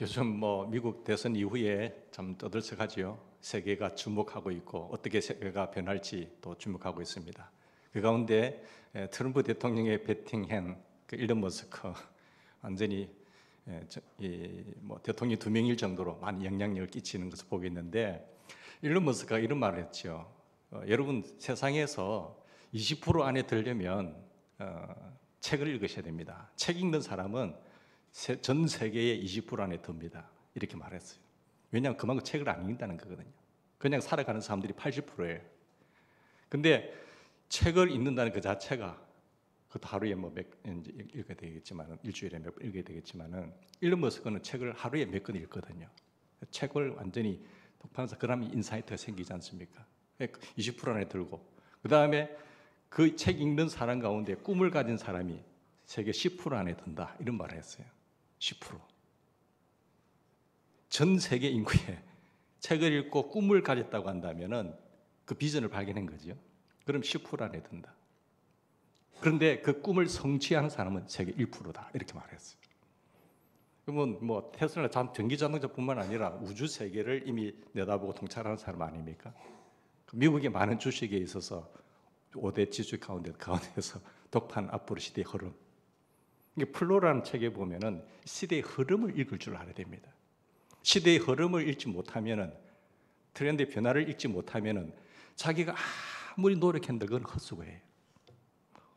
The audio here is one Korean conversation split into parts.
요즘 미국 대선 이후에 참 떠들썩하지요. 세계가 주목하고 있고 어떻게 세계가 변할지 또 주목하고 있습니다. 그 가운데 트럼프 대통령의 베팅한 그 일론 머스크 완전히 대통령이 2명일 정도로 많은 영향력을 끼치는 것을 보고 있는데, 일론 머스크가 이런 말을 했죠. 여러분, 세상에서 20% 안에 들려면 책을 읽으셔야 됩니다. 책 읽는 사람은 전 세계의 20% 안에 듭니다. 이렇게 말했어요. 왜냐하면 그만큼 책을 안 읽는다는 거거든요. 그냥 살아가는 사람들이 80%예요. 근데 책을 읽는다는 그 자체가, 그것도 하루에 몇 읽어야 되겠지만, 일주일에 몇 번 읽어야 되겠지만은, 일론 머스크는 책을 하루에 몇 권 읽거든요. 책을 완전히 독파해서 그러면 인사이트가 생기지 않습니까? 20% 안에 들고, 그 다음에 그 책 읽는 사람 가운데 꿈을 가진 사람이 세계 10% 안에 든다, 이런 말을 했어요. 10%. 전 세계 인구에 책을 읽고 꿈을 가졌다고 한다면은 그 비전을 발견한 거죠. 그럼 10% 안에 든다. 그런데 그 꿈을 성취하는 사람은 세계 1%다, 이렇게 말했어요. 그러면 테슬라 전기 자동차뿐만 아니라 우주 세계를 이미 내다보고 통찰하는 사람 아닙니까? 미국의 많은 주식에 있어서 5대 지주 가운데서 독판 앞으로 시대의 흐름. 이게 플로라는 책에 보면은 시대의 흐름을 읽을 줄 알아야 됩니다. 시대의 흐름을 읽지 못하면은, 트렌드의 변화를 읽지 못하면은 자기가 아무리 노력했는데 그건 헛수고예요.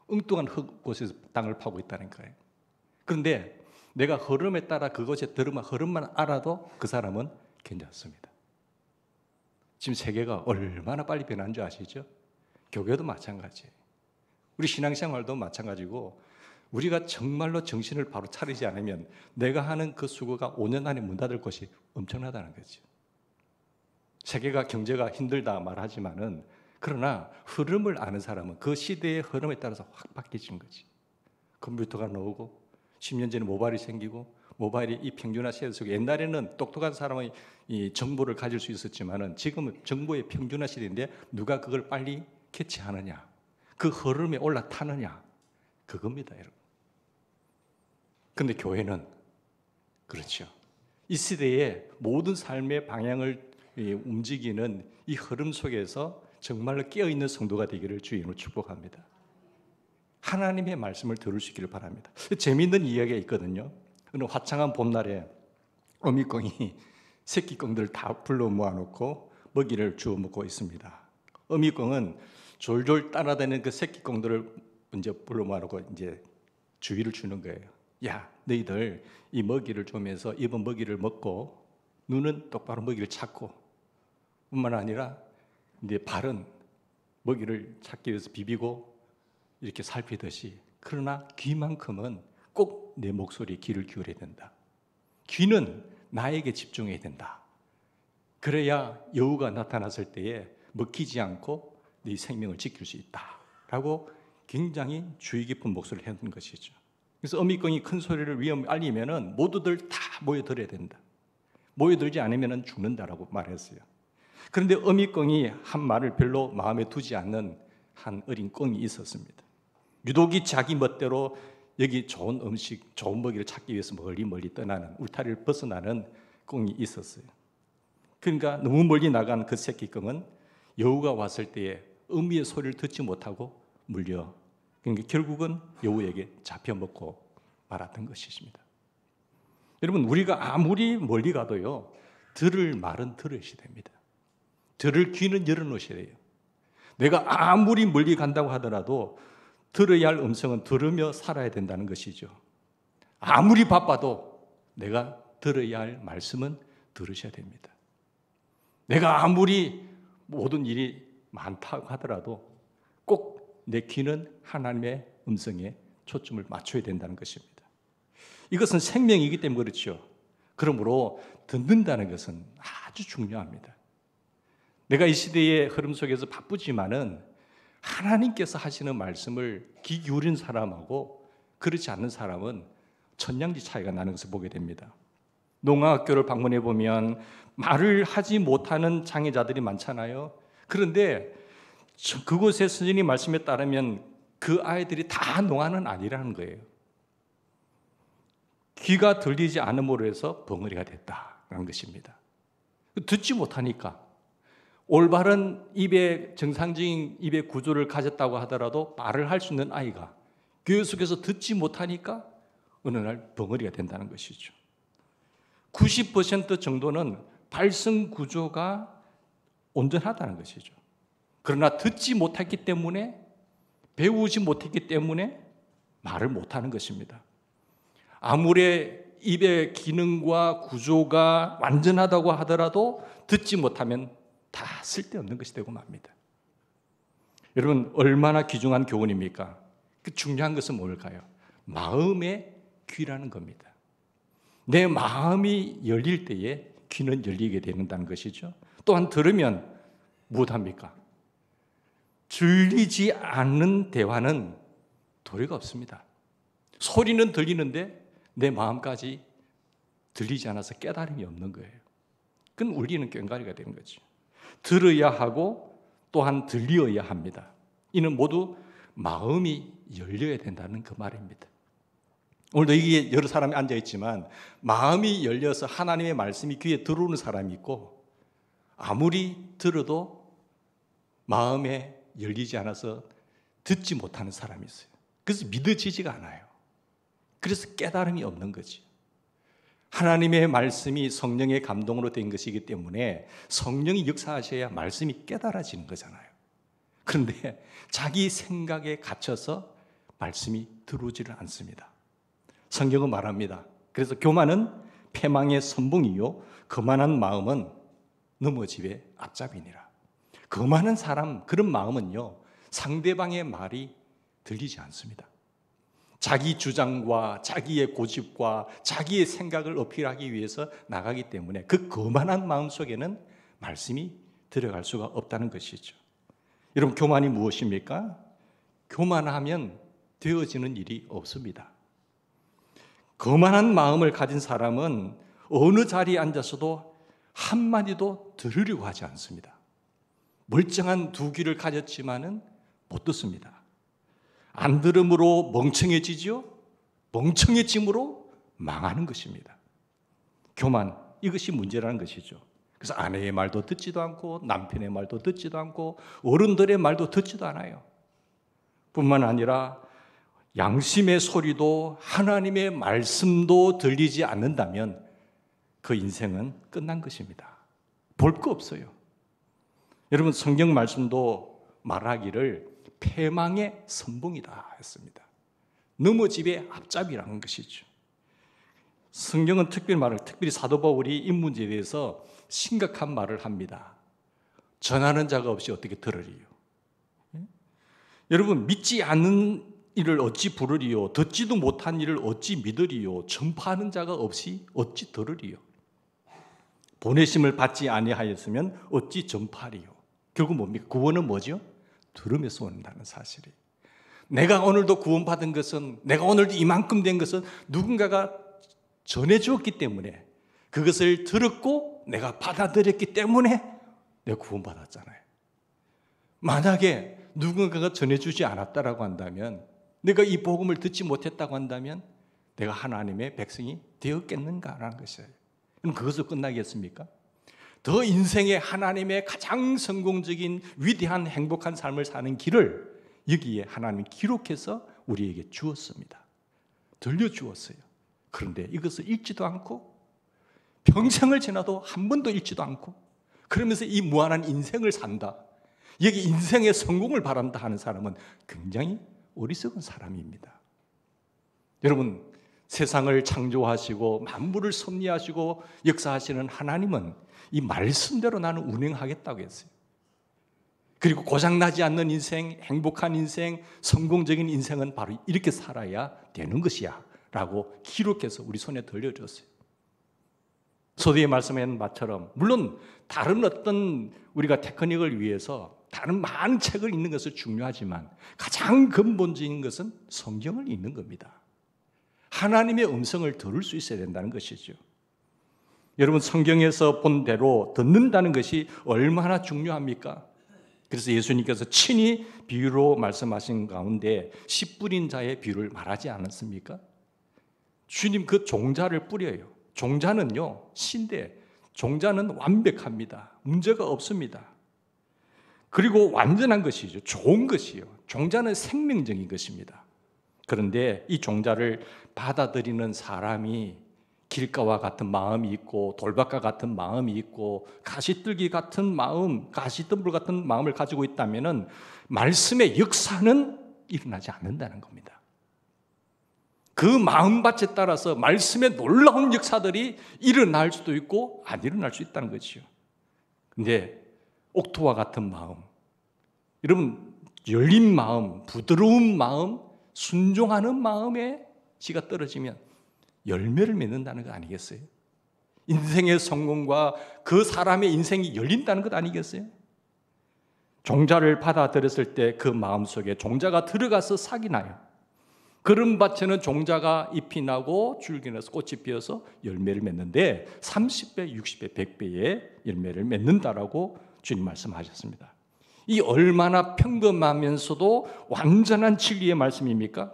엉뚱한 곳에서 땅을 파고 있다는 거예요. 그런데 내가 흐름에 따라 그것에 들으면 흐름만 알아도 그 사람은 괜찮습니다. 지금 세계가 얼마나 빨리 변한 줄 아시죠? 교회도 마찬가지예요. 우리 신앙생활도 마찬가지고, 우리가 정말로 정신을 바로 차리지 않으면 내가 하는 그 수고가 5년 안에 문 닫을 것이 엄청나다는 거죠. 세계가 경제가 힘들다 말하지만은, 그러나 흐름을 아는 사람은 그 시대의 흐름에 따라서 확 바뀌어진 거지. 컴퓨터가 나오고 10년 전에 모바일이 생기고, 모바일이 이 평준화 시대 속에, 옛날에는 똑똑한 사람이 이 정보를 가질 수 있었지만은 지금은 정보의 평준화 시대인데 누가 그걸 빨리 캐치하느냐, 그 흐름에 올라타느냐, 그겁니다, 여러분. 근데 교회는 그렇죠. 이 시대의 모든 삶의 방향을 움직이는 이 흐름 속에서 정말로 깨어있는 성도가 되기를 주님으로 축복합니다. 하나님의 말씀을 들을 수 있기를 바랍니다. 재미있는 이야기가 있거든요. 어느 화창한 봄날에 어미꽁이 새끼꽁들을 다 불러 모아놓고 먹이를 주워 먹고 있습니다. 어미꽁은 졸졸 따라다니는 그 새끼꽁들을 이제 불러 모아놓고 이제 주의를 주는 거예요. 야, 너희들 이 먹이를 주면서 이번 먹이를 먹고 눈은 똑바로 먹이를 찾고, 뿐만 아니라 이제 발은 먹이를 찾기 위해서 비비고 이렇게 살피듯이, 그러나 귀만큼은 꼭 내 목소리에 귀를 기울여야 된다. 귀는 나에게 집중해야 된다. 그래야 여우가 나타났을 때에 먹히지 않고 네 생명을 지킬 수 있다 라고 굉장히 주의 깊은 목소리를 하는 것이죠. 그래서 어미꽁이 큰 소리를 위험을 알리면은 모두들 다 모여들어야 된다. 모여들지 않으면 죽는다라고 말했어요. 그런데 어미꽁이 한 말을 별로 마음에 두지 않는 한 어린 꽁이 있었습니다. 유독이 자기 멋대로 여기 좋은 음식, 좋은 먹이를 찾기 위해서 멀리 떠나는, 울타리를 벗어나는 꽁이 있었어요. 그러니까 너무 멀리 나간 그 새끼 꽁은 여우가 왔을 때에 어미의 소리를 듣지 못하고 물려, 그러니까 결국은 여우에게 잡혀먹고 말았던 것이십니다. 여러분, 우리가 아무리 멀리 가도요, 들을 말은 들으셔야 됩니다. 들을 귀는 열어놓으셔야 돼요. 내가 아무리 멀리 간다고 하더라도 들어야 할 음성은 들으며 살아야 된다는 것이죠. 아무리 바빠도 내가 들어야 할 말씀은 들으셔야 됩니다. 내가 아무리 모든 일이 많다고 하더라도 꼭 내 귀는 하나님의 음성에 초점을 맞춰야 된다는 것입니다. 이것은 생명이기 때문에 그렇죠. 그러므로 듣는다는 것은 아주 중요합니다. 내가 이 시대의 흐름 속에서 바쁘지만은 하나님께서 하시는 말씀을 귀 기울인 사람하고 그렇지 않는 사람은 천냥지 차이가 나는 것을 보게 됩니다. 농아학교를 방문해 보면 말을 하지 못하는 장애자들이 많잖아요. 그런데 그곳의 선생님 말씀에 따르면 그 아이들이 다 농아는 아니라는 거예요. 귀가 들리지 않음으로 해서 벙어리가 됐다는 것입니다. 듣지 못하니까 올바른 입의 정상적인 입의 구조를 가졌다고 하더라도 말을 할 수 있는 아이가 교회 속에서 듣지 못하니까 어느 날 벙어리가 된다는 것이죠. 90% 정도는 발성 구조가 온전하다는 것이죠. 그러나 듣지 못했기 때문에, 배우지 못했기 때문에 말을 못하는 것입니다. 아무리 입의 기능과 구조가 완전하다고 하더라도 듣지 못하면 다 쓸데없는 것이 되고 맙니다. 여러분, 얼마나 귀중한 교훈입니까? 그 중요한 것은 뭘까요? 마음의 귀라는 겁니다. 내 마음이 열릴 때에 귀는 열리게 된다는 것이죠. 또한 들으면 무엇합니까? 들리지 않는 대화는 도리가 없습니다. 소리는 들리는데 내 마음까지 들리지 않아서 깨달음이 없는 거예요. 그건 울리는 꽹과리가 되는 거죠. 들어야 하고 또한 들리어야 합니다. 이는 모두 마음이 열려야 된다는 그 말입니다. 오늘도 여기에 여러 사람이 앉아있지만 마음이 열려서 하나님의 말씀이 귀에 들어오는 사람이 있고, 아무리 들어도 마음에 열리지 않아서 듣지 못하는 사람이 있어요. 그래서 믿어지지가 않아요. 그래서 깨달음이 없는 거지. 하나님의 말씀이 성령의 감동으로 된 것이기 때문에 성령이 역사하셔야 말씀이 깨달아지는 거잖아요. 그런데 자기 생각에 갇혀서 말씀이 들어오지를 않습니다. 성경은 말합니다. 그래서 교만은 패망의 선봉이요 거만한 마음은 넘어짐의 앞잡이니라. 거만한 사람, 그런 마음은요, 상대방의 말이 들리지 않습니다. 자기 주장과 자기의 고집과 자기의 생각을 어필하기 위해서 나가기 때문에 그 거만한 마음 속에는 말씀이 들어갈 수가 없다는 것이죠. 여러분, 교만이 무엇입니까? 교만하면 되어지는 일이 없습니다. 거만한 마음을 가진 사람은 어느 자리에 앉아서도 한마디도 들으려고 하지 않습니다. 멀쩡한 두 귀를 가졌지만은 못 듣습니다. 안 들음으로 멍청해지죠. 멍청해짐으로 망하는 것입니다. 교만, 이것이 문제라는 것이죠. 그래서 아내의 말도 듣지도 않고 남편의 말도 듣지도 않고 어른들의 말도 듣지도 않아요. 뿐만 아니라 양심의 소리도 하나님의 말씀도 들리지 않는다면 그 인생은 끝난 것입니다. 볼 거 없어요. 여러분, 성경 말씀도 말하기를 패망의 선봉이다 했습니다. 넘어짐의 앞잡이라는 것이죠. 성경은 특별히 사도 바울이 이 문제에 대해서 심각한 말을 합니다. 전하는 자가 없이 어떻게 들으리요? 여러분, 믿지 않는 일을 어찌 부르리요? 듣지도 못한 일을 어찌 믿으리요? 전파하는 자가 없이 어찌 들으리요? 보내심을 받지 아니하였으면 어찌 전파하리요? 결국 뭡니까? 구원은 뭐죠? 들으면서 온다는 사실이. 내가 오늘도 구원받은 것은, 내가 오늘도 이만큼 된 것은 누군가가 전해주었기 때문에, 그것을 들었고 내가 받아들였기 때문에 내가 구원받았잖아요. 만약에 누군가가 전해주지 않았다라고 한다면, 내가 이 복음을 듣지 못했다고 한다면 내가 하나님의 백성이 되었겠는가라는 것이에요. 그럼 그것으로 끝나겠습니까? 더 인생의 하나님의 가장 성공적인 위대한 행복한 삶을 사는 길을 여기에 하나님이 기록해서 우리에게 주었습니다. 들려주었어요. 그런데 이것을 읽지도 않고 평생을 지나도 한 번도 읽지도 않고 그러면서 이 무한한 인생을 산다, 여기 인생의 성공을 바란다 하는 사람은 굉장히 어리석은 사람입니다. 여러분, 세상을 창조하시고 만물을 섭리하시고 역사하시는 하나님은 이 말씀대로 나는 운행하겠다고 했어요. 그리고 고장나지 않는 인생, 행복한 인생, 성공적인 인생은 바로 이렇게 살아야 되는 것이야 라고 기록해서 우리 손에 들려줬어요. 소두에 말씀한 바처럼 물론 다른 어떤 우리가 테크닉을 위해서 다른 많은 책을 읽는 것은 중요하지만 가장 근본적인 것은 성경을 읽는 겁니다. 하나님의 음성을 들을 수 있어야 된다는 것이죠. 여러분, 성경에서 본 대로 듣는다는 것이 얼마나 중요합니까? 그래서 예수님께서 친히 비유로 말씀하신 가운데 씨 뿌린 자의 비유를 말하지 않았습니까? 주님 그 종자를 뿌려요. 종자는요, 신데 종자는 완벽합니다. 문제가 없습니다. 그리고 완전한 것이죠. 좋은 것이요. 종자는 생명적인 것입니다. 그런데 이 종자를 받아들이는 사람이 길가와 같은 마음이 있고 돌밭과 같은 마음이 있고 가시떨기 같은 마음, 가시덤불 같은 마음을 가지고 있다면 말씀의 역사는 일어나지 않는다는 겁니다. 그 마음밭에 따라서 말씀의 놀라운 역사들이 일어날 수도 있고 안 일어날 수 있다는 거죠. 근데 옥토와 같은 마음, 여러분 열린 마음, 부드러운 마음, 순종하는 마음에 씨가 떨어지면 열매를 맺는다는 거 아니겠어요? 인생의 성공과 그 사람의 인생이 열린다는 것 아니겠어요? 종자를 받아들였을 때 그 마음속에 종자가 들어가서 싹이 나요. 그런 밭에는 종자가 잎이 나고 줄기 나서 꽃이 피어서 열매를 맺는데 30배, 60배, 100배의 열매를 맺는다라고 주님 말씀하셨습니다. 이 얼마나 평범하면서도 완전한 진리의 말씀입니까?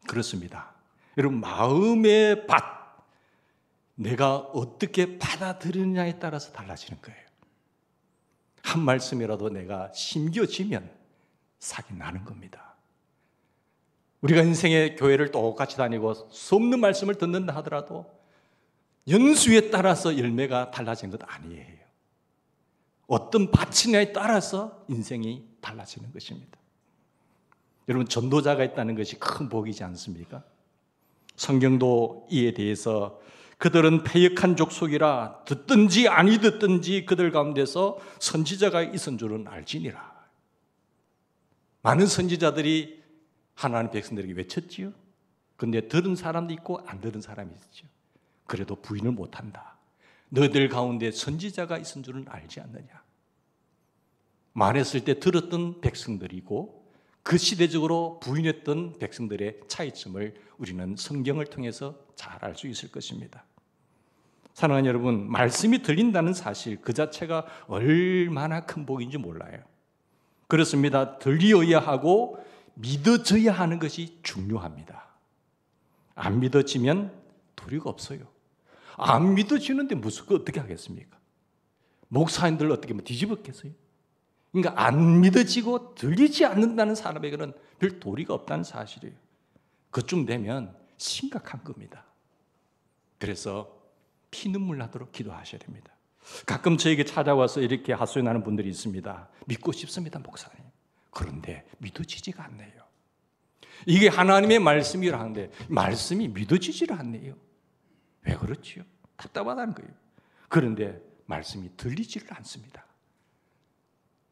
그렇습니다. 여러분, 마음의 밭, 내가 어떻게 받아들이느냐에 따라서 달라지는 거예요. 한 말씀이라도 내가 심겨지면 싹이 나는 겁니다. 우리가 인생의 교회를 똑같이 다니고 수 없는 말씀을 듣는다 하더라도 연수에 따라서 열매가 달라진 것 아니에요. 어떤 밭이냐에 따라서 인생이 달라지는 것입니다. 여러분, 전도자가 있다는 것이 큰 복이지 않습니까? 성경도 이에 대해서 그들은 패역한 족속이라 듣든지 아니 듣든지 그들 가운데서 선지자가 있은 줄은 알지니라. 많은 선지자들이 하나님 백성들에게 외쳤지요. 그런데 들은 사람도 있고 안 들은 사람이 있죠. 그래도 부인을 못한다. 너희들 가운데 선지자가 있은 줄은 알지 않느냐. 말했을 때 들었던 백성들이고 그 시대적으로 부인했던 백성들의 차이점을 우리는 성경을 통해서 잘 알 수 있을 것입니다. 사랑하는 여러분, 말씀이 들린다는 사실 그 자체가 얼마나 큰 복인지 몰라요. 그렇습니다. 들려야 하고 믿어져야 하는 것이 중요합니다. 안 믿어지면 도리가 없어요. 안 믿어지는데 무슨 거 어떻게 하겠습니까? 목사님들 어떻게 뒤집었겠어요? 그러니까 안 믿어지고 들리지 않는다는 사람에게는 별 도리가 없다는 사실이에요. 그쯤 되면 심각한 겁니다. 그래서 피눈물 나도록 기도하셔야 됩니다. 가끔 저에게 찾아와서 이렇게 하소연하는 분들이 있습니다. 믿고 싶습니다, 목사님. 그런데 믿어지지가 않네요. 이게 하나님의 말씀이라 하는데 말씀이 믿어지지를 않네요. 왜 그렇지요? 답답하다는 거예요. 그런데 말씀이 들리지를 않습니다.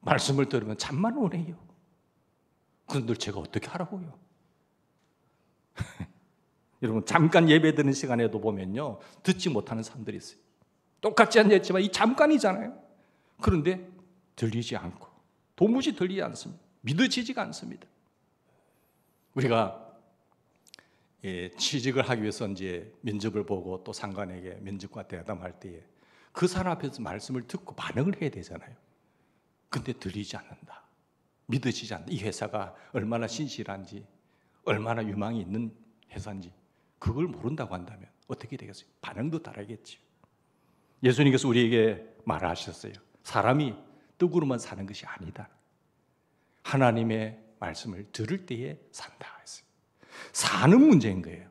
말씀을 들으면 잠만 오네요. 그런데 제가 어떻게 하라고요? 여러분, 잠깐 예배 드는 시간에도 보면요, 듣지 못하는 사람들이 있어요. 똑같지 않겠지만 이 잠깐이잖아요. 그런데 들리지 않고 도무지 들리지 않습니다. 믿어지지가 않습니다. 우리가 취직을 하기 위해서 이제 면접을 보고 또 상관에게 면접과 대담할 때에 그 사람 앞에서 말씀을 듣고 반응을 해야 되잖아요. 근데 들리지 않는다. 믿어지지 않는다. 이 회사가 얼마나 신실한지, 얼마나 유망이 있는 회사인지 그걸 모른다고 한다면 어떻게 되겠어요? 반응도 다르겠죠. 예수님께서 우리에게 말하셨어요. 사람이 떡으로만 사는 것이 아니다. 하나님의 말씀을 들을 때에 산다 했어요. 사는 문제인 거예요.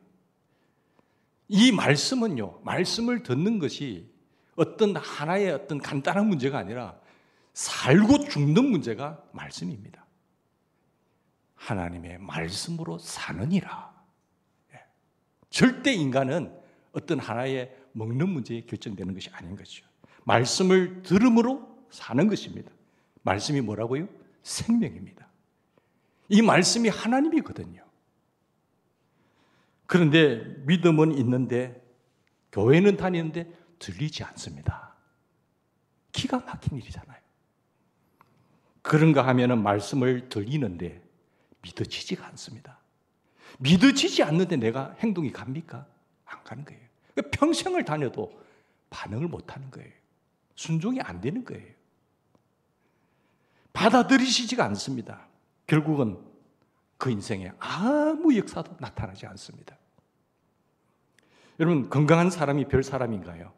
이 말씀은요, 말씀을 듣는 것이 어떤 하나의 어떤 간단한 문제가 아니라 살고 죽는 문제가 말씀입니다. 하나님의 말씀으로 사느니라. 절대 인간은 어떤 하나의 먹는 문제에 결정되는 것이 아닌 것이죠. 말씀을 들음으로 사는 것입니다. 말씀이 뭐라고요? 생명입니다. 이 말씀이 하나님이거든요. 그런데 믿음은 있는데 교회는 다니는데 들리지 않습니다. 기가 막힌 일이잖아요. 그런가 하면은 말씀을 들리는데 믿어지지가 않습니다. 믿어지지 않는데 내가 행동이 갑니까? 안 가는 거예요. 평생을 다녀도 반응을 못 하는 거예요. 순종이 안 되는 거예요. 받아들이시지가 않습니다. 결국은 그 인생에 아무 역사도 나타나지 않습니다. 여러분, 건강한 사람이 별 사람인가요?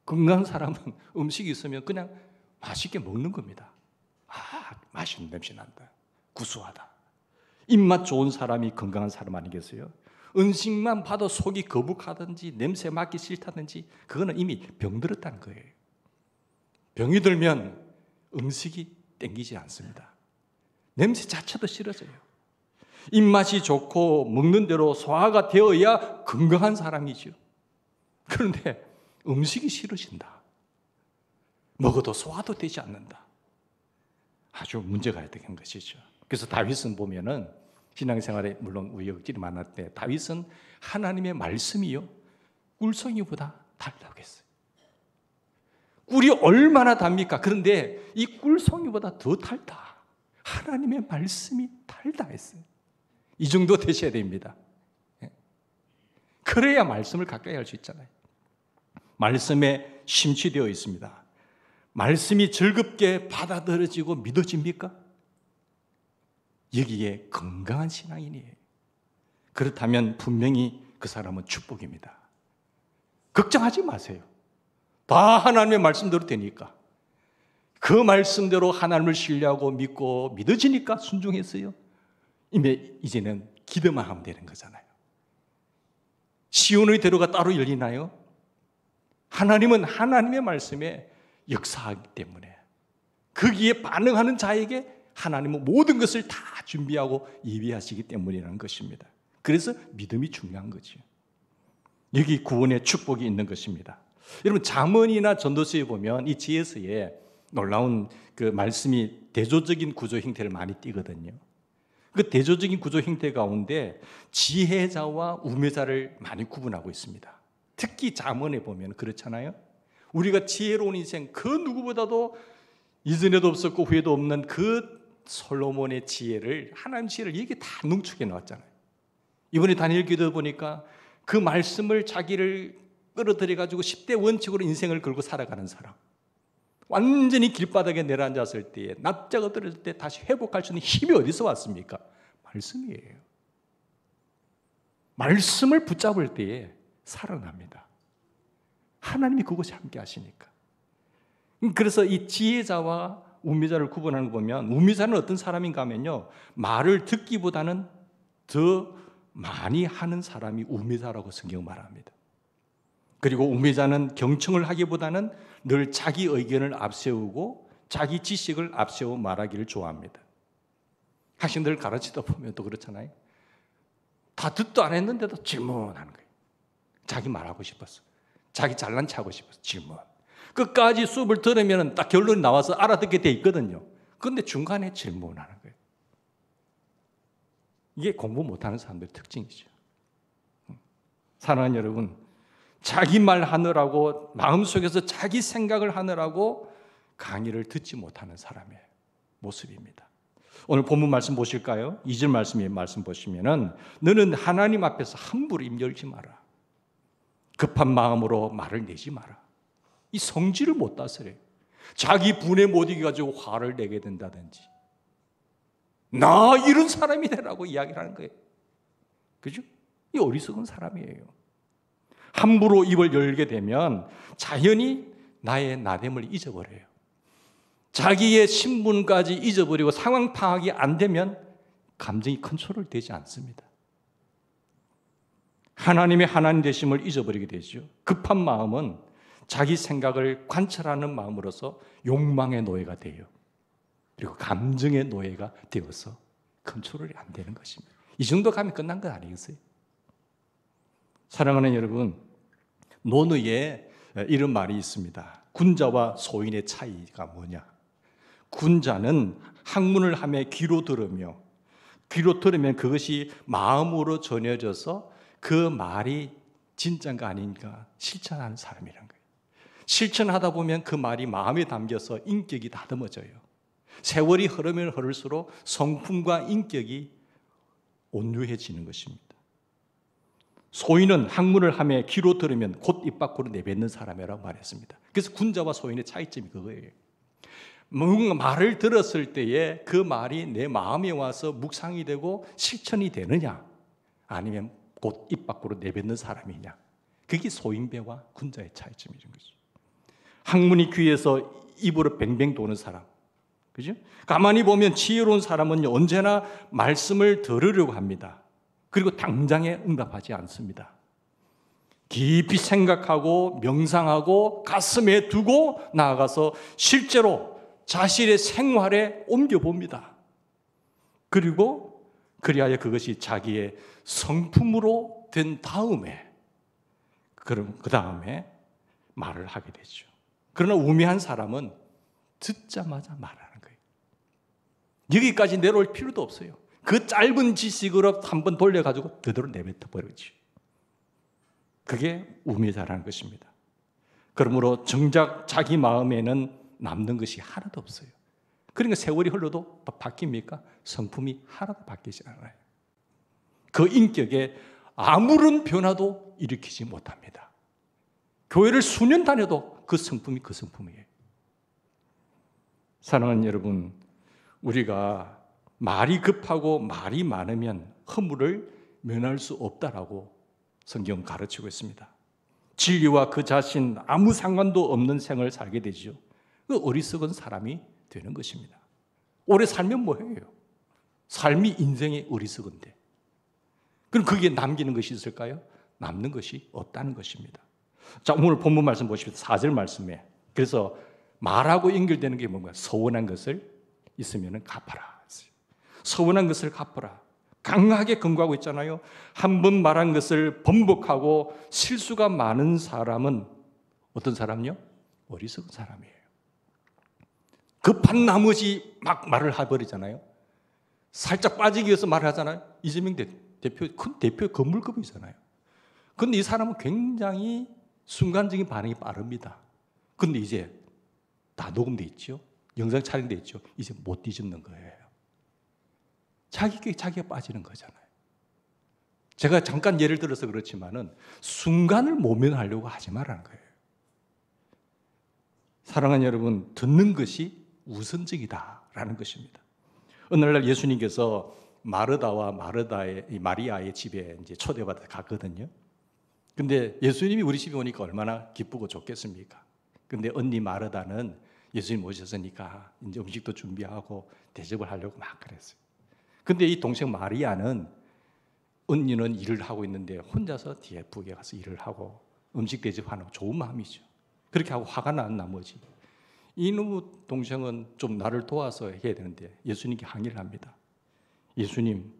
건강한 사람은 음식이 있으면 그냥 맛있게 먹는 겁니다. 맛있는 냄새 난다. 구수하다. 입맛 좋은 사람이 건강한 사람 아니겠어요? 음식만 봐도 속이 거북하든지 냄새 맡기 싫다든지 그거는 이미 병들었다는 거예요. 병이 들면 음식이 땡기지 않습니다. 냄새 자체도 싫어져요. 입맛이 좋고 먹는 대로 소화가 되어야 건강한 사람이죠. 그런데 음식이 싫어진다. 먹어도 소화도 되지 않는다. 아주 문제가 되는 것이죠. 그래서 다윗은 보면은 신앙생활에 물론 우여곡절이 많을 때 다윗은 하나님의 말씀이요 꿀송이보다 달다고 했어요. 꿀이 얼마나 답니까? 그런데 이 꿀송이보다 더 달다. 하나님의 말씀이 달다 했어요. 이 정도 되셔야 됩니다. 그래야 말씀을 가까이 할 수 있잖아요. 말씀에 심취되어 있습니다. 말씀이 즐겁게 받아들여지고 믿어집니까? 여기에 건강한 신앙인이에요. 그렇다면 분명히 그 사람은 축복입니다. 걱정하지 마세요. 다 하나님의 말씀대로 되니까. 그 말씀대로 하나님을 신뢰하고 믿고 믿어지니까 순종했어요. 이제는 기도만 하면 되는 거잖아요. 시온의 대로가 따로 열리나요? 하나님은 하나님의 말씀에 역사하기 때문에 거기에 반응하는 자에게 하나님은 모든 것을 다 준비하고 예비하시기 때문이라는 것입니다. 그래서 믿음이 중요한 거죠. 여기 구원의 축복이 있는 것입니다. 여러분, 잠언이나 전도서에 보면 이 지혜서에 놀라운 그 말씀이 대조적인 구조 형태를 많이 띠거든요. 그 대조적인 구조 형태 가운데 지혜자와 우매자를 많이 구분하고 있습니다. 특히 잠언에 보면 그렇잖아요. 우리가 지혜로운 인생 그 누구보다도 이전에도 없었고 후에도 없는 그 솔로몬의 지혜를, 하나님 지혜를 여기 다 농축해 놓았잖아요. 이번에 다니엘 기도 보니까 그 말씀을 자기를 끌어들여 가지고 10대 원칙으로 인생을 걸고 살아가는 사람, 완전히 길바닥에 내려앉았을 때에 납작가 떨어질 때 다시 회복할 수 있는 힘이 어디서 왔습니까? 말씀이에요. 말씀을 붙잡을 때에 살아납니다. 하나님이 그것이 함께 하시니까. 그래서 이 지혜자와 우매자를 구분하는 거 보면, 우매자는 어떤 사람인가 하면요, 말을 듣기보다는 더 많이 하는 사람이 우매자라고 성경 말합니다. 그리고 우매자는 경청을 하기보다는 늘 자기 의견을 앞세우고 자기 지식을 앞세워 말하기를 좋아합니다. 학생들 가르치다 보면 또 그렇잖아요. 다 듣도 안 했는데도 질문하는 거예요. 자기 말하고 싶었어. 자기 잘난 척하고 싶었어. 질문. 끝까지 수업을 들으면 딱 결론이 나와서 알아듣게 돼 있거든요. 그런데 중간에 질문하는 거예요. 이게 공부 못하는 사람들의 특징이죠. 사랑하는 여러분, 자기 말 하느라고, 마음속에서 자기 생각을 하느라고 강의를 듣지 못하는 사람의 모습입니다. 오늘 본문 말씀 보실까요? 2절 말씀 보시면은, 너는 하나님 앞에서 함부로 입 열지 마라. 급한 마음으로 말을 내지 마라. 이 성질을 못 다스려요. 자기 분에 못 이겨가지고 화를 내게 된다든지, 나 이런 사람이 되라고 이야기를 하는 거예요. 그죠? 이 어리석은 사람이에요. 함부로 입을 열게 되면 자연히 나의 나됨을 잊어버려요. 자기의 신분까지 잊어버리고 상황 파악이 안 되면 감정이 컨트롤 되지 않습니다. 하나님의 하나님 되심을 잊어버리게 되죠. 급한 마음은 자기 생각을 관찰하는 마음으로서 욕망의 노예가 돼요. 그리고 감정의 노예가 되어서 컨트롤이 안 되는 것입니다. 이 정도 가면 끝난 건 아니겠어요? 사랑하는 여러분, 논어에 이런 말이 있습니다. 군자와 소인의 차이가 뭐냐? 군자는 학문을 하며 귀로 들으며, 귀로 들으면 그것이 마음으로 전해져서 그 말이 진짜인가 아닌가 실천하는 사람이란 거예요. 실천하다 보면 그 말이 마음에 담겨서 인격이 다듬어져요. 세월이 흐르면 흐를수록 성품과 인격이 온유해지는 것입니다. 소인은 학문을 하며 귀로 들으면 곧 입 밖으로 내뱉는 사람이라고 말했습니다. 그래서 군자와 소인의 차이점이 그거예요. 뭔가 말을 들었을 때에 그 말이 내 마음에 와서 묵상이 되고 실천이 되느냐, 아니면 곧 입 밖으로 내뱉는 사람이냐, 그게 소인배와 군자의 차이점이라는 거죠. 학문이 귀해서 입으로 뱅뱅 도는 사람, 그죠? 가만히 보면 지혜로운 사람은 언제나 말씀을 들으려고 합니다. 그리고 당장에 응답하지 않습니다. 깊이 생각하고 명상하고 가슴에 두고 나아가서 실제로 자신의 생활에 옮겨봅니다. 그리고 그리하여 그것이 자기의 성품으로 된 다음에 그럼 그 다음에 말을 하게 되죠. 그러나 우매한 사람은 듣자마자 말하는 거예요. 여기까지 내려올 필요도 없어요. 그 짧은 지식으로 한번 돌려가지고 그대로 내뱉어 버리죠. 그게 우매자라는 것입니다. 그러므로 정작 자기 마음에는 남는 것이 하나도 없어요. 그러니까 세월이 흘러도 바뀝니까? 성품이 하나도 바뀌지 않아요. 그 인격에 아무런 변화도 일으키지 못합니다. 교회를 수년 다녀도 그 성품이 그 성품이에요. 사랑하는 여러분, 우리가 말이 급하고 말이 많으면 허물을 면할 수 없다라고 성경은 가르치고 있습니다. 진리와 그 자신 아무 상관도 없는 생을 살게 되죠. 그 어리석은 사람이 되는 것입니다. 오래 살면 뭐해요? 삶이 인생의 어리석은데. 그럼 거기에 남기는 것이 있을까요? 남는 것이 없다는 것입니다. 자, 오늘 본문 말씀 보십시오. 4절 말씀에. 그래서 말하고 연결되는 게 뭔가? 서운한 것을 있으면 갚아라. 서운한 것을 갚아라. 강하게 권고하고 있잖아요. 한 번 말한 것을 번복하고 실수가 많은 사람은 어떤 사람요? 어리석은 사람이에요. 급한 나머지 막 말을 해버리잖아요. 살짝 빠지기 위해서 말을 하잖아요. 이재명 대표, 큰 대표 건물급이잖아요. 그런데 이 사람은 굉장히 순간적인 반응이 빠릅니다. 그런데 이제 다 녹음돼 있죠. 영상 촬영돼 있죠. 이제 못 뒤집는 거예요. 자기가 빠지는 거잖아요. 제가 잠깐 예를 들어서 그렇지만은 순간을 모면하려고 하지 말라는 거예요. 사랑하는 여러분, 듣는 것이 우선적이다라는 것입니다. 어느 날 예수님께서 마르다와 마리아의 집에 이제 초대받아 갔거든요. 근데 예수님이 우리 집에 오니까 얼마나 기쁘고 좋겠습니까? 근데 언니 마르다는 예수님 오셨으니까 이제 음식도 준비하고 대접을 하려고 막 그랬어요. 근데 이 동생 마리아는 언니는 일을 하고 있는데 혼자서 뒤에 북에 가서 일을 하고 음식 대접하는 좋은 마음이죠. 그렇게 하고 화가 난 나머지 이놈의 동생은 좀 나를 도와서 해야 되는데 예수님께 항의를 합니다. 예수님,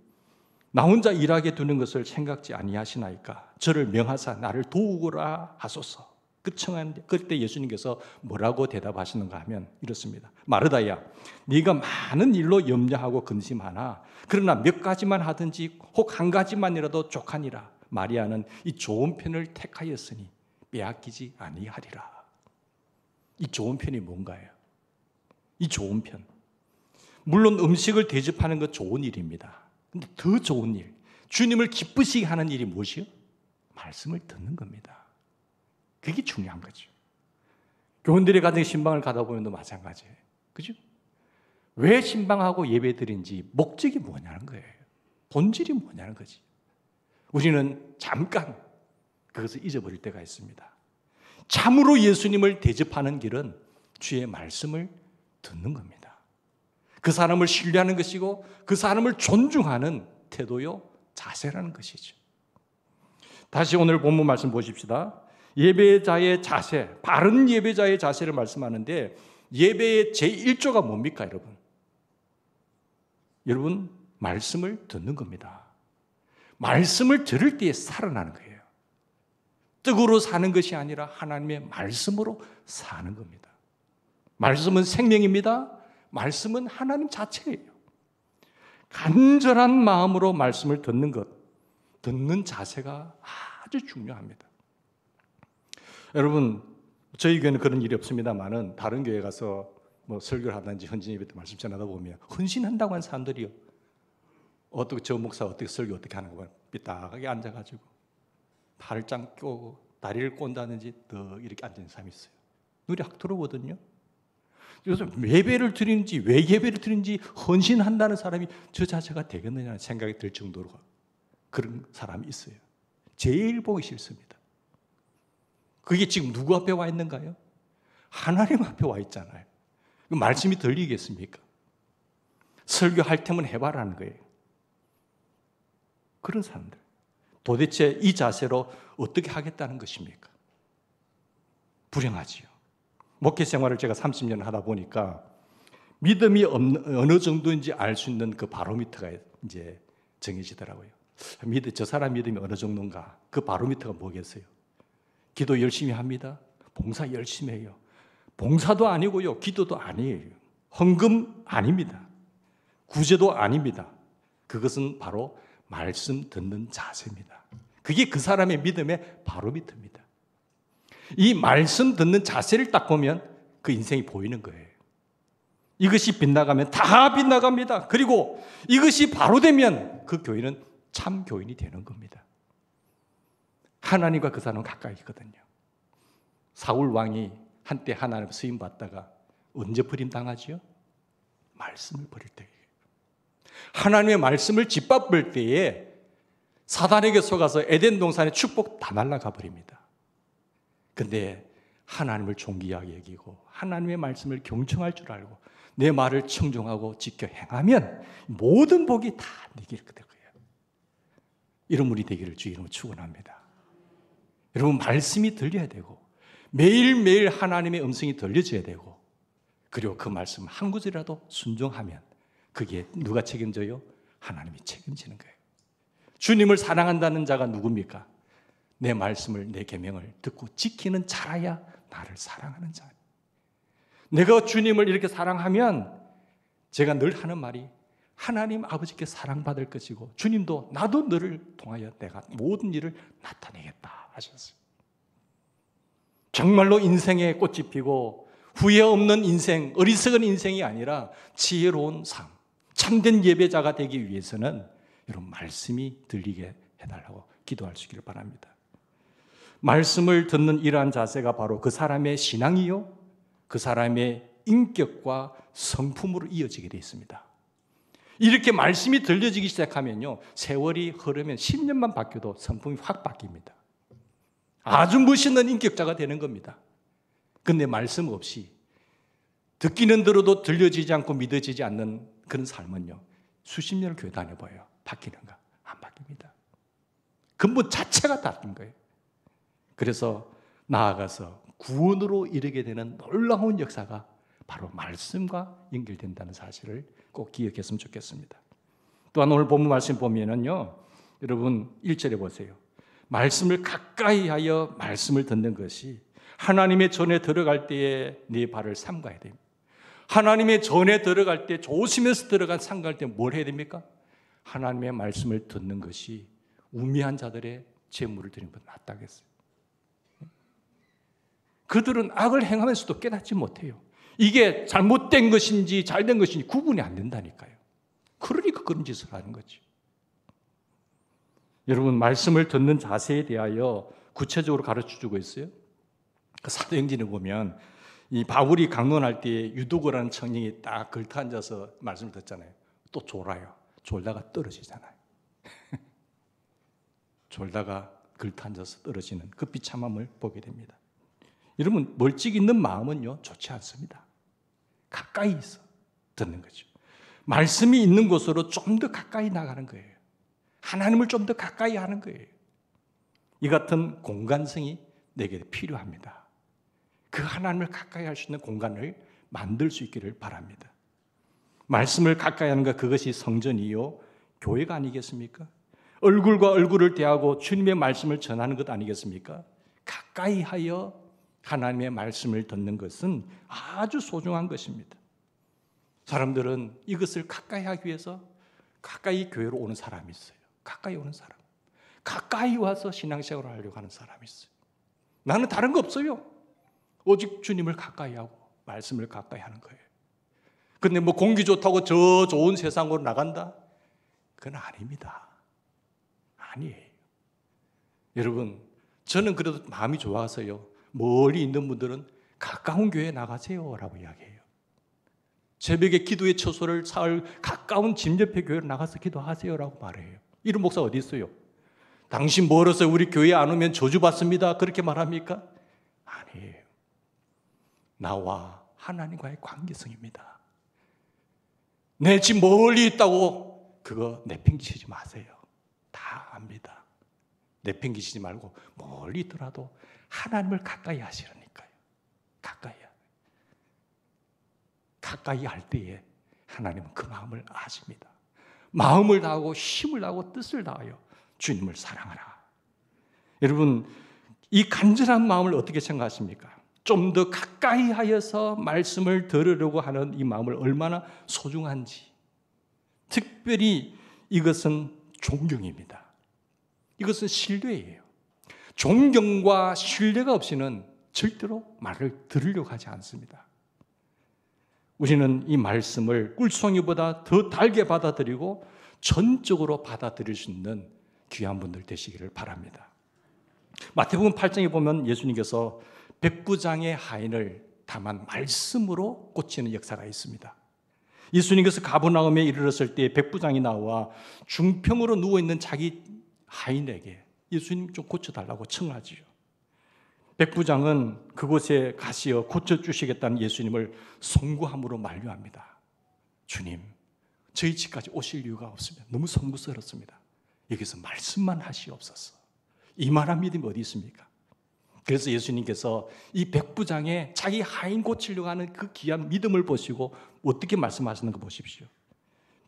나 혼자 일하게 두는 것을 생각지 아니하시나이까? 저를 명하사 나를 도우라 하소서. 그 청하는데 그때 예수님께서 뭐라고 대답하시는가 하면 이렇습니다. 마르다야, 네가 많은 일로 염려하고 근심하나 그러나 몇 가지만 하든지 혹 한 가지만이라도 족하니라. 마리아는 이 좋은 편을 택하였으니 빼앗기지 아니하리라. 이 좋은 편이 뭔가요? 이 좋은 편. 물론 음식을 대접하는 건 좋은 일입니다. 근데 더 좋은 일, 주님을 기쁘시게 하는 일이 무엇이요? 말씀을 듣는 겁니다. 그게 중요한 거죠. 교원들이 가정 신방을 가다 보면도 마찬가지예요. 그죠? 왜 신방하고 예배 드린지 목적이 뭐냐는 거예요. 본질이 뭐냐는 거지. 우리는 잠깐 그것을 잊어버릴 때가 있습니다. 참으로 예수님을 대접하는 길은 주의 말씀을 듣는 겁니다. 그 사람을 신뢰하는 것이고 그 사람을 존중하는 태도요, 자세라는 것이죠. 다시 오늘 본문 말씀 보십시다. 예배자의 자세, 바른 예배자의 자세를 말씀하는데 예배의 제1조가 뭡니까, 여러분? 여러분, 말씀을 듣는 겁니다. 말씀을 들을 때에 살아나는 거예요. 떡으로 사는 것이 아니라 하나님의 말씀으로 사는 겁니다. 말씀은 생명입니다. 말씀은 하나님 자체예요. 간절한 마음으로 말씀을 듣는 것, 듣는 자세가 아주 중요합니다. 여러분, 저희 교회는 그런 일이 없습니다만은 다른 교회 가서 뭐 설교를 하든지 헌신 예배 때 말씀 전하다 보면 헌신한다고 하는 사람들이요, 어떻게 저 목사 어떻게 설교 어떻게 하는 거 삐딱하게 앉아가지고 팔을 짱 꼬고 다리를 꼰다든지 더 이렇게 앉는 사람이 있어요. 우리 학 들어보거든요. 그래서 예배를 드리는지 왜 예배를 드리는지 헌신한다는 사람이 저 자체가 되겠느냐는 생각이 들 정도로 그런 사람이 있어요. 제일 보기 싫습니다. 그게 지금 누구 앞에 와 있는가요? 하나님 앞에 와 있잖아요. 그 말씀이 들리겠습니까? 설교할 테면 해봐라는 거예요. 그런 사람들. 도대체 이 자세로 어떻게 하겠다는 것입니까? 불행하지요. 목회 생활을 제가 30년 하다 보니까 믿음이 어느 정도인지 알 수 있는 그 바로미터가 이제 정해지더라고요. 저 사람 믿음이 어느 정도인가? 그 바로미터가 뭐겠어요? 기도 열심히 합니다. 봉사 열심히 해요. 봉사도 아니고요. 기도도 아니에요. 헌금 아닙니다. 구제도 아닙니다. 그것은 바로 말씀 듣는 자세입니다. 그게 그 사람의 믿음의 바로미터입니다. 이 말씀 듣는 자세를 딱 보면 그 인생이 보이는 거예요. 이것이 빗나가면 다 빗나갑니다. 그리고 이것이 바로 되면 그 교인은 참 교인이 되는 겁니다. 하나님과 그 사람은 가까이 있거든요. 사울 왕이 한때 하나님 쓰임 받다가 언제 버림당하지요? 말씀을 버릴 때예요. 하나님의 말씀을 짓밟을 때에 사단에게 속아서 에덴 동산의 축복 다 날아가 버립니다. 근데 하나님을 존귀하게 여기고 하나님의 말씀을 경청할 줄 알고 내 말을 청종하고 지켜 행하면 모든 복이 다 내게 될 거예요. 이런 분이 되기를 주의 이름으로 축원합니다. 여러분, 말씀이 들려야 되고 매일매일 하나님의 음성이 들려져야 되고 그리고 그 말씀 한 구절이라도 순종하면 그게 누가 책임져요? 하나님이 책임지는 거예요. 주님을 사랑한다는 자가 누굽니까? 내 말씀을, 내 계명을 듣고 지키는 자라야 나를 사랑하는 자. 내가 주님을 이렇게 사랑하면 제가 늘 하는 말이 하나님 아버지께 사랑받을 것이고 주님도 나도 너를 통하여 내가 모든 일을 나타내겠다 하셨어요. 정말로 인생에 꽃이 피고 후회 없는 인생, 어리석은 인생이 아니라 지혜로운 삶, 참된 예배자가 되기 위해서는 이런 말씀이 들리게 해달라고 기도할 수 있기를 바랍니다. 말씀을 듣는 이러한 자세가 바로 그 사람의 신앙이요, 그 사람의 인격과 성품으로 이어지게 되어 있습니다. 이렇게 말씀이 들려지기 시작하면요, 세월이 흐르면 10년만 바뀌어도 성품이 확 바뀝니다. 아주 멋있는 인격자가 되는 겁니다. 근데 말씀 없이 듣기는 들어도 들려지지 않고 믿어지지 않는 그런 삶은요, 수십 년을 교회 다녀봐요. 바뀌는가? 안 바뀝니다. 근본 자체가 다른 거예요. 그래서 나아가서 구원으로 이르게 되는 놀라운 역사가 바로 말씀과 연결된다는 사실을 꼭 기억했으면 좋겠습니다. 또한 오늘 본문 말씀 보면은요, 여러분 1절에 보세요. 말씀을 가까이 하여 말씀을 듣는 것이 하나님의 전에 들어갈 때에 네 발을 삼가야 됩니다. 하나님의 전에 들어갈 때 조심해서 들어간 삼갈 때 뭘 해야 됩니까? 하나님의 말씀을 듣는 것이 우매한 자들의 재물을 드리는 것보다 낫다겠어요. 그들은 악을 행하면서도 깨닫지 못해요. 이게 잘못된 것인지 잘된 것인지 구분이 안 된다니까요. 그러니까 그런 짓을 하는 거죠. 여러분, 말씀을 듣는 자세에 대하여 구체적으로 가르쳐주고 있어요. 그 사도행전에 보면 이 바울이 강론할 때 유도거라는 청년이 딱 걸터 앉아서 말씀을 듣잖아요. 또 졸아요. 졸다가 떨어지잖아요. 졸다가 걸터 앉아서 떨어지는 그 비참함을 보게 됩니다. 여러분, 멀찍이 있는 마음은요, 좋지 않습니다. 가까이 있어 듣는 거죠. 말씀이 있는 곳으로 좀 더 가까이 나가는 거예요. 하나님을 좀 더 가까이 하는 거예요. 이 같은 공간성이 내게 필요합니다. 그 하나님을 가까이 할 수 있는 공간을 만들 수 있기를 바랍니다. 말씀을 가까이 하는 것, 그것이 성전이요, 교회가 아니겠습니까? 얼굴과 얼굴을 대하고 주님의 말씀을 전하는 것 아니겠습니까? 가까이 하여 하나님의 말씀을 듣는 것은 아주 소중한 것입니다. 사람들은 이것을 가까이 하기 위해서 가까이 교회로 오는 사람이 있어요. 가까이 오는 사람. 가까이 와서 신앙생활을 하려고 하는 사람이 있어요. 나는 다른 거 없어요. 오직 주님을 가까이 하고 말씀을 가까이 하는 거예요. 근데 뭐 공기 좋다고 저 좋은 세상으로 나간다? 그건 아닙니다. 아니에요. 여러분, 저는 그래도 마음이 좋아서요, 멀리 있는 분들은 가까운 교회에 나가세요 라고 이야기해요. 새벽에 기도의 처소를 쌓을 가까운 집 옆에 교회로 나가서 기도하세요 라고 말해요. 이런 목사 어디 있어요? 당신 멀어서 우리 교회 안 오면 저주받습니다 그렇게 말합니까? 아니에요. 나와 하나님과의 관계성입니다. 내 집 멀리 있다고 그거 내팽개치지 마세요. 다 압니다. 내팽개치지 말고 멀리 있더라도 하나님을 가까이 하시라니까요. 가까이 할 때에 하나님은 그 마음을 아십니다. 마음을 다하고 힘을 다하고 뜻을 다하여 주님을 사랑하라. 여러분, 이 간절한 마음을 어떻게 생각하십니까? 좀 더 가까이 하여서 말씀을 들으려고 하는 이 마음을 얼마나 소중한지. 특별히 이것은 존경입니다. 이것은 신뢰예요. 존경과 신뢰가 없이는 절대로 말을 들으려고 하지 않습니다. 우리는 이 말씀을 꿀송이보다 더 달게 받아들이고 전적으로 받아들일 수 있는 귀한 분들 되시기를 바랍니다. 마태복음 8장에 보면 예수님께서 백부장의 하인을 다만 말씀으로 고치는 역사가 있습니다. 예수님께서 가버나움에 이르렀을 때 백부장이 나와 중평으로 누워있는 자기 하인에게 예수님 좀 고쳐달라고 청하지요. 백부장은 그곳에 가시어 고쳐주시겠다는 예수님을 송구함으로 만류합니다. 주님, 저희 집까지 오실 이유가 없습니다. 너무 송구스럽습니다. 여기서 말씀만 하시옵소서. 이만한 믿음이 어디 있습니까? 그래서 예수님께서 이 백부장의 자기 하인 고치려고 하는 그 귀한 믿음을 보시고 어떻게 말씀하시는 거 보십시오.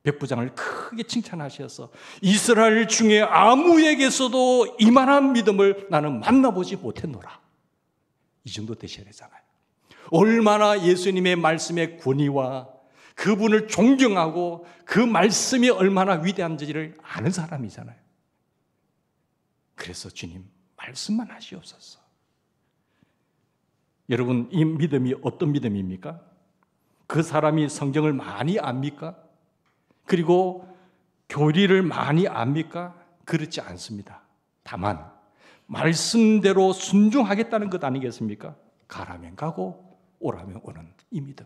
백부장을 크게 칭찬하셔서 이스라엘 중에 아무에게서도 이만한 믿음을 나는 만나보지 못했노라. 이 정도 되셔야 되잖아요. 얼마나 예수님의 말씀의 권위와 그분을 존경하고 그 말씀이 얼마나 위대한지를 아는 사람이잖아요. 그래서 주님 말씀만 하시옵소서. 여러분, 이 믿음이 어떤 믿음입니까? 그 사람이 성경을 많이 압니까? 그리고 교리를 많이 압니까? 그렇지 않습니다. 다만 말씀대로 순종하겠다는 것 아니겠습니까? 가라면 가고 오라면 오는 이 믿음.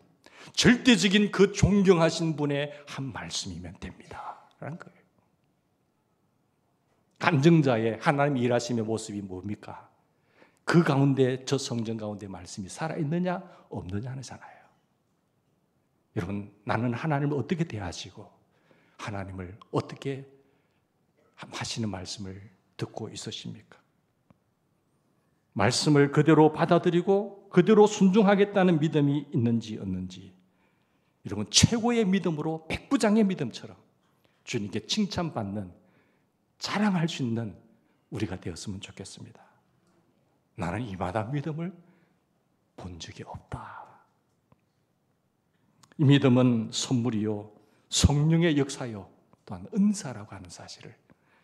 절대적인 그 존경하신 분의 한 말씀이면 됩니다. 라는 거예요. 간증자의 하나님 일하심의 모습이 뭡니까? 그 가운데, 저 성경 가운데 말씀이 살아있느냐 없느냐 하잖아요. 여러분, 나는 하나님을 어떻게 대하시고 하나님을 어떻게 하시는 말씀을 듣고 있으십니까? 말씀을 그대로 받아들이고 그대로 순종하겠다는 믿음이 있는지 없는지, 여러분, 최고의 믿음으로 백부장의 믿음처럼 주님께 칭찬받는, 자랑할 수 있는 우리가 되었으면 좋겠습니다. 나는 이마다 믿음을 본 적이 없다. 이 믿음은 선물이요, 성령의 역사요, 또한 은사라고 하는 사실을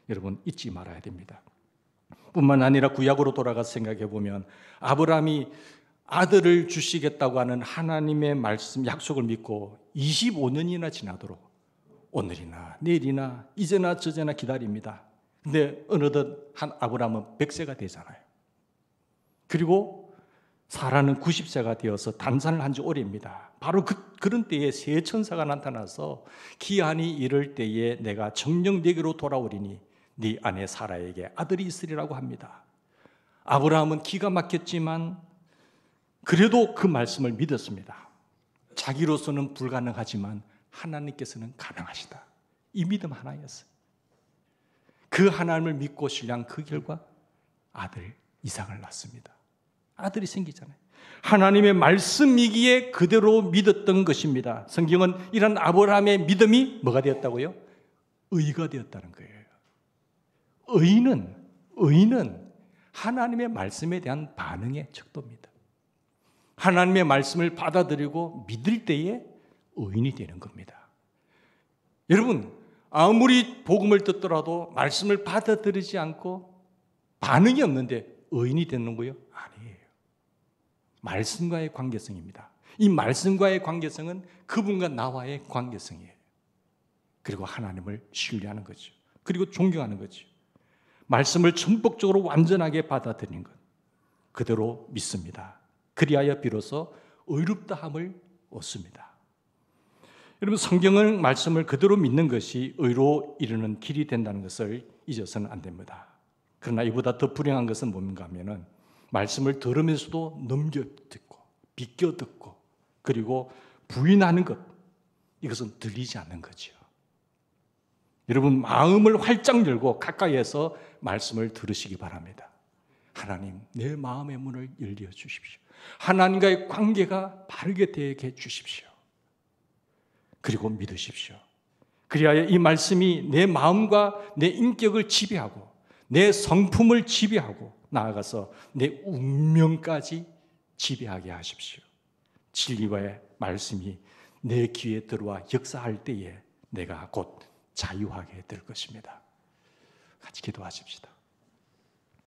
여러분 잊지 말아야 됩니다. 뿐만 아니라 구약으로 돌아가서 생각해 보면 아브라함이 아들을 주시겠다고 하는 하나님의 말씀, 약속을 믿고 25년이나 지나도록 오늘이나 내일이나 이제나 저제나 기다립니다. 근데 어느덧 한 아브라함은 100세가 되잖아요. 그리고 사라는 90세가 되어서 단산을 한 지 오래입니다. 바로 그런 때에 새 천사가 나타나서 기한이 이를 때에 내가 정녕 네게로 돌아오리니 네 아내 사라에게 아들이 있으리라고 합니다. 아브라함은 기가 막혔지만 그래도 그 말씀을 믿었습니다. 자기로서는 불가능하지만 하나님께서는 가능하시다. 이 믿음 하나였어요. 그 하나님을 믿고 신뢰한 그 결과 아들 이삭을 낳습니다. 아들이 생기잖아요. 하나님의 말씀이기에 그대로 믿었던 것입니다. 성경은 이런 아브라함의 믿음이 뭐가 되었다고요? 의가 되었다는 거예요. 의는 하나님의 말씀에 대한 반응의 척도입니다. 하나님의 말씀을 받아들이고 믿을 때에 의인이 되는 겁니다. 여러분, 아무리 복음을 듣더라도 말씀을 받아들이지 않고 반응이 없는데 의인이 되는 거예요? 아니에요. 말씀과의 관계성입니다. 이 말씀과의 관계성은 그분과 나와의 관계성이에요. 그리고 하나님을 신뢰하는 거죠. 그리고 존경하는 거죠. 말씀을 전폭적으로 완전하게 받아들이는 것, 그대로 믿습니다. 그리하여 비로소 의롭다함을 얻습니다. 여러분, 성경을 말씀을 그대로 믿는 것이 의로 이르는 길이 된다는 것을 잊어서는 안 됩니다. 그러나 이보다 더 불행한 것은 뭔가 하면은 말씀을 들으면서도 넘겨듣고 비껴듣고 그리고 부인하는 것, 이것은 들리지 않는 거죠. 여러분, 마음을 활짝 열고 가까이에서 말씀을 들으시기 바랍니다. 하나님, 내 마음의 문을 열려 주십시오. 하나님과의 관계가 바르게 되게 해주십시오. 그리고 믿으십시오. 그리하여 이 말씀이 내 마음과 내 인격을 지배하고 내 성품을 지배하고 나아가서 내 운명까지 지배하게 하십시오. 진리와의 말씀이 내 귀에 들어와 역사할 때에 내가 곧 자유하게 될 것입니다. 같이 기도하십시다.